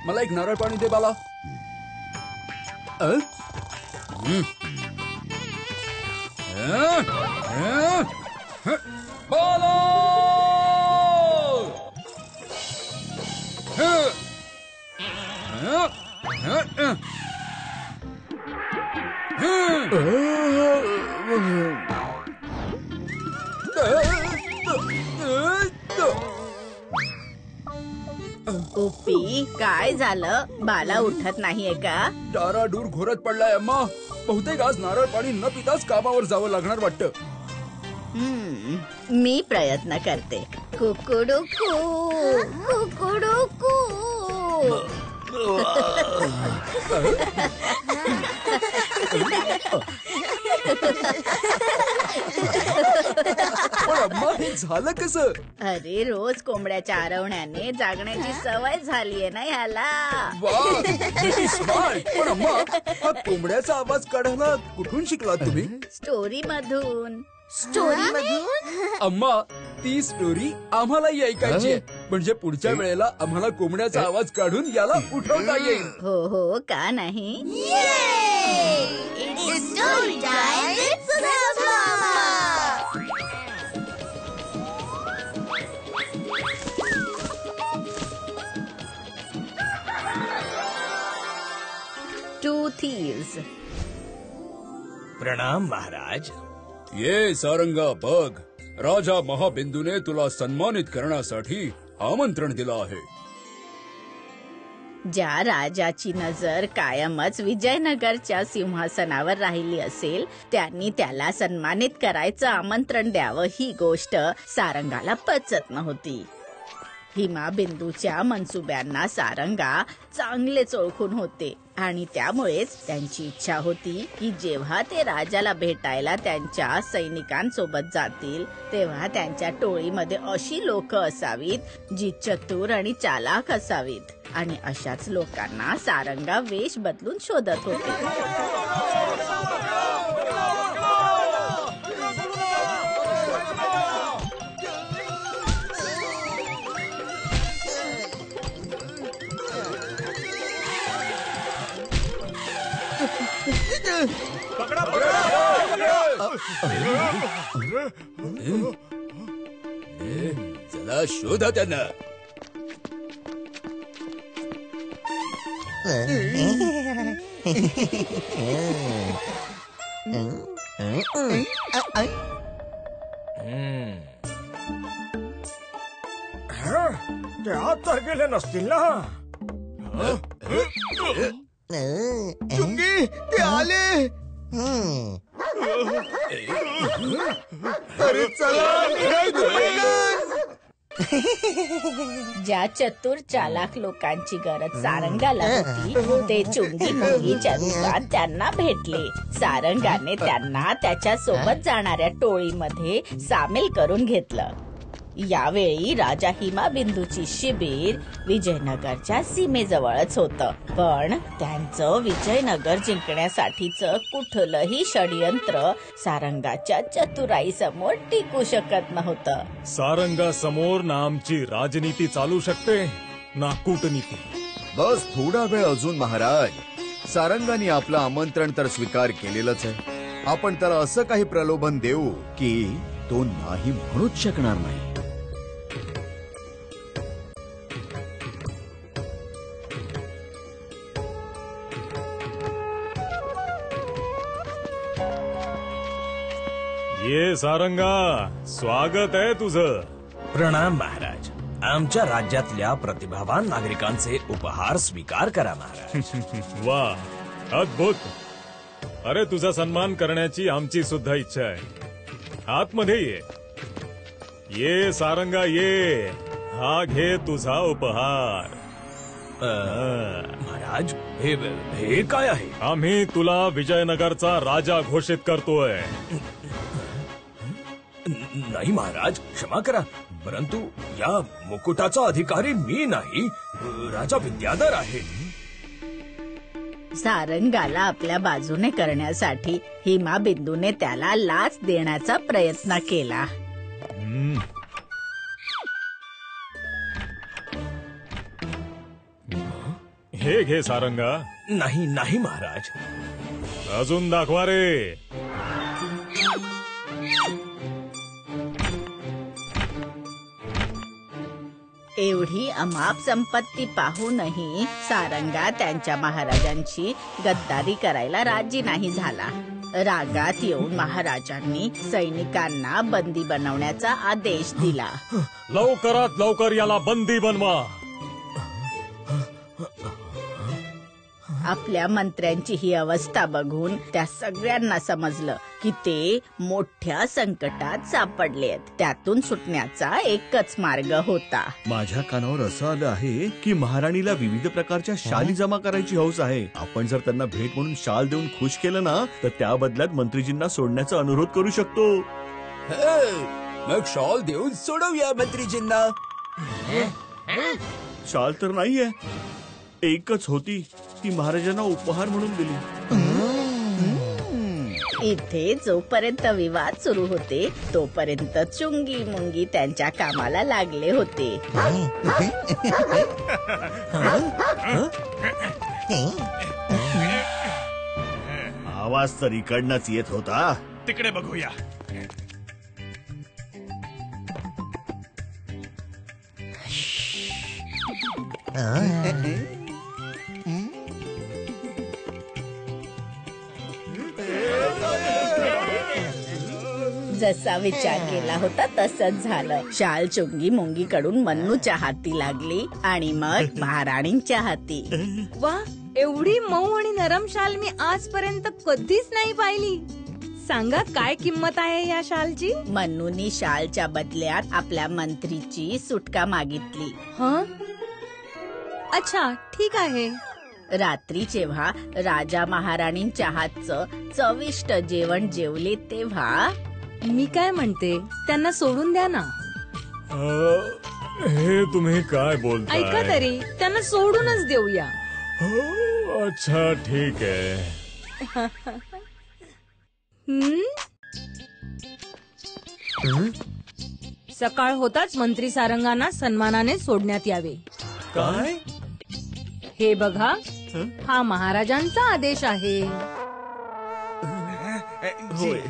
मला एक नारळ पाणी दे बाला. बाला उप्पी, काय झालं? बाला उठत नाहीये का? डाराडूर घोरत पडलाय अम्मा. बहुतेक आज नारळ पाणी न पिताच कामावर जावं लागणार वाटतं. मी प्रयत्न करते. कुकुडुकू कुकुडुकू. पण अम्मा, हे झालं कसं? अरे, रोज कोंबड्याच्या आरवण्याने जागण्याची सवय झालीये ना ह्याला. वाह, किती स्मार्ट. पण अम्मा, हा कोंबड्याचा आवाज काढायला कुठून शिकलात तुम्ही? स्टोरी मधून. स्टोरी मधून? अम्मा, ती स्टोरी आम्हालाही ऐकायची आहे. म्हणजे पुढच्या वेळेला आम्हाला कोंबड्याचा आवाज काढून याला उठवता येईल. हो हो, का नाही? It's story time with Sudhama. Two thieves. प्रणाम महाराज. ये सारंगा, बघ, राजा महाबिंदूने तुला सन्मानित करण्यासाठी आमंत्रण दिलं आहे. ज्या राजाची नजर कायमच विजयनगरच्या सिंहासनावर राहिली असेल, त्यांनी त्याला सन्मानित करायचं आमंत्रण द्यावं ही गोष्ट सारंगाला पचत नव्हती. हिमाबिंदूच्या मनसुब्यांना सारंगा चांगलेच ओळखून होते आणि त्यामुळेच त्यांची इच्छा होती की जेव्हा ते राजाला भेटायला त्यांच्या सैनिकांसोबत जातील तेव्हा त्यांच्या टोळीमध्ये अशी लोक असावीत जी चतुर आणि चालाक असावीत. आणि अशाच लोकांना सारंगा वेश बदलून शोधत होते. चला, शोधा त्यांना. ते आत तर गेले नसतील ना? चुंगी, ते आले. अरे चला, निघायचं पटकन. ज्या चतुर चालाक लोकांची गरज सारंगाला होती ते चुंगी मुंगीच्या रूपात त्यांना भेटले. सारंगाने त्यांना त्याच्या सोबत जाणाऱ्या टोळीमध्ये सामील करून घेतलं. यावेळी राजा हिमाबिंदूची शिबीर विजयनगरच्या सीमेजवळच होतं. पण त्यांचं विजयनगर जिंकण्यासाठीचं कुठलंही षडयंत्र सारंगाच्या चतुराई समोर टिकू शकत नव्हतं. सारंगा समोर ना आमची राजनीती चालू शकते ना कूटनीती. बस थोडा वेळ अजून महाराज. सारंगाने आपलं आमंत्रण तर स्वीकार केलेलंच आहे. आपण त्याला असं काही प्रलोभन देऊ की तो नाही म्हणूच शकणार नाही. ये सारंगा, स्वागत आहे तुझं. प्रणाम महाराज. आमच्या राज्यातल्या प्रतिभावान नागरिकांचे उपहार स्वीकार करा महाराज. वा, अद्भुत. अरे, तुझा सन्मान करण्याची आमची सुद्धा इच्छा आहे. आतमध्ये ये. ये सारंगा, ये. हा घे तुझा उपहार. महाराज, हे काय आहे? आम्ही तुला विजयनगरचा राजा घोषित करतोय. नाही महाराज, क्षमा करा, परंतु या मुकुटाचा अधिकारी मी नाही, राजा विद्याधर आहे. सारंगाला आपल्या बाजूने करण्यासाठी हिमाबिंदूने त्याला लाच देण्याचा प्रयत्न केला. हे घे सारंगा. नाही नाही महाराज. अजून दाखवा रे. एवढी अमाप संपत्ती पाहूनही सारंगा त्यांच्या महाराजांची गद्दारी करायला राजी नाही झाला. रागात येऊन महाराजांनी सैनिकांना बंदी बनवण्याचा आदेश दिला. लवकरात लवकर याला बंदी बनवा. आपल्या मंत्र्यांची ही अवस्था बघून त्या सगळ्यांना समजलं की ते मोठ्या संकटात सापडलेत. त्यातून सुटण्याचा एकच मार्ग होता. माझ्या कानावर असं आलं आहे की महाराणीला विविध प्रकारच्या शाली जमा करायची हौस आहे. आपण जर त्यांना भेट म्हणून शाल देऊन खुश केलं ना तर त्या बदल्यात मंत्रीजींना सोडण्याचा अनुरोध करू शकतो. मग शॉल देऊन सोडवूया मंत्रीजींना. शाल तर नाहीये, एकच होती ती महाराजांना उपहार म्हणून दिली. इथे जोपर्यंत विवाद सुरू होते तोपर्यंत चुंगी मुंगी त्यांच्या कामाला लागले होते. आवाज तर इकडनंच येत होता. तिकडे बघूया. जसा विचार केला होता तसंच झालं. शाल चुंगी मुंगी कडून मन्नूच्या हाती लागली आणि मग महाराणींच्या हाती. वा, एवढी मऊ आणि नरम शाल मी आजपर्यंत कधीच नाही पाहिली. सांगा काय किंमत आहे या शालची? मन्नूनी शालच्या बदल्यात आपल्या मंत्रीची सुटका मागितली. हं? अच्छा, ठीक आहे. रात्री जेव्हा राजा महाराणींच्या हातचं चविष्ट जेवण जेवले तेव्हा मी काय म्हणते, त्यांना सोडून द्या ना. हे तुम्ही काय बोलताय? ऐका तरी, त्यांना सोडूनच देऊया. अच्छा ठीक आहे. सकाळ होताच मंत्री सारंगांना सन्मानाने सोडण्यात यावे. काय? हे बघा, हा महाराजांचा आदेश आहे. होय.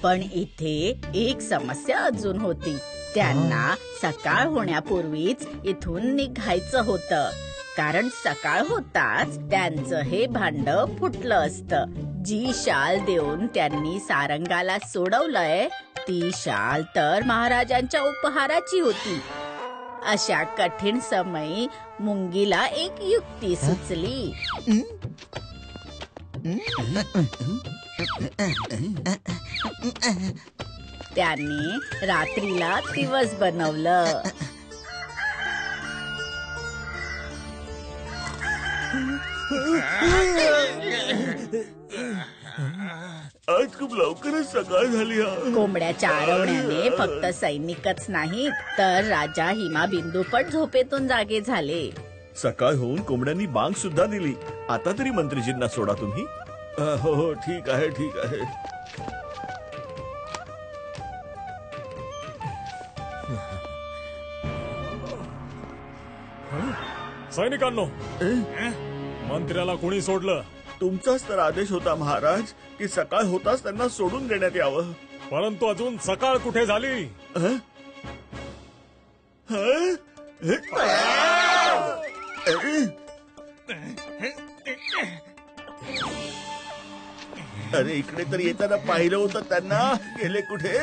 पण इथे एक समस्या अजून होती. त्यांना सकाळ होण्यापूर्वीच इथून निघायचं होतं, कारण सकाळ होताच त्यांचं हे भांड फुटलं असतं. जी शाल देऊन त्यांनी सारंगाला सोडवलंय ती शाल तर महाराजांच्या उपहाराची होती. अशा कठीण समयी मुंगीला एक युक्ती सुचली. त्यांनी रात्रीला दिवस बनवलं. आज खूप लवकरच सकाळ झाली. कोंबड्याच्या आरवण्याने फक्त सैनिकच नाहीत तर राजा हिमाबिंदू पण झोपेतून जागे झाले. सकाळ होऊन कोंबड्यांनी बांग सुद्धा दिली. आता तरी मंत्रीजींना सोडा तुम्ही. हो हो, ठीक आहे ठीक आहे. सैनिकांनो, मंत्र्याला कोणी सोडलं? तुमचाच तर आदेश होता महाराज की सकाळ होताच त्यांना सोडून देण्यात यावं. परंतु अजून सकाळ कुठे झाली? अरे इकडे तर येताना पाहिलं होतं त्यांना. गेले कुठे?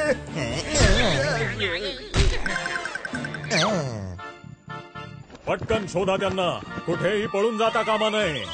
पटकन शोधा त्यांना. कुठेही पळून जाता कामा नये.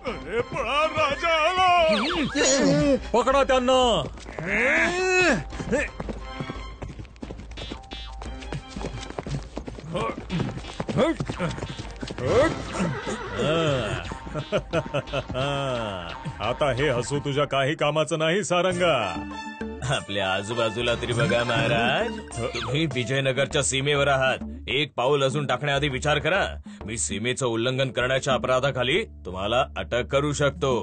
अरे पळा, राजा आला. पकडा त्यांना. आता हे हसू तुझ्या काही कामाचं नाही सारंगा. आपल्या आजूबाजूला तरी बघा महाराज. तुम्ही विजयनगरच्या सीमेवर आहात. एक पाऊल अजून टाकण्याआधी विचार करा. मी सीमेचं उल्लंघन करण्याच्या अपराधाखाली तुम्हाला अटक करू शकतो.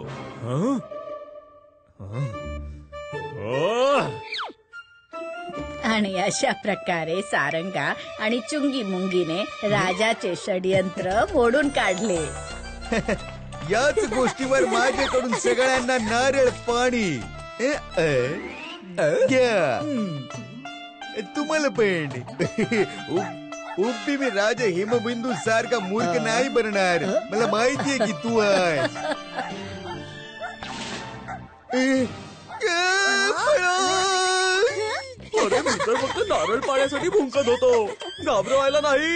आणि अशा प्रकारे सारंगा आणि चुंगी मुंगीने राजाचे षडयंत्र मोडून काढले. याच गोष्टीवर माझ्याकडून सगळ्यांना नारळ पाणी. घ्या. तुम्हाला पण. उभी मी राजा हिमबिंदू सारखा मूर्ख नाही बनणार. मला माहितीये की तू आहेस. अरे मी तर फक्त नारळ पाण्यासाठी भुंकत होतो. घाबरवायला नाही.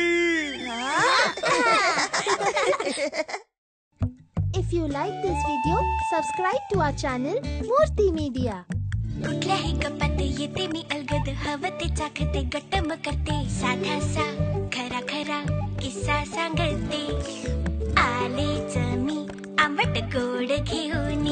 If you like this video, subscribe to our channel Murthy Media. कुठल्याही गप्पात येते मी अलगद, हवं ते चाखते, गट्टम करते, साधासा खरा खरा किस्सा सांगते. आलेच मी आंबट गोड घेऊन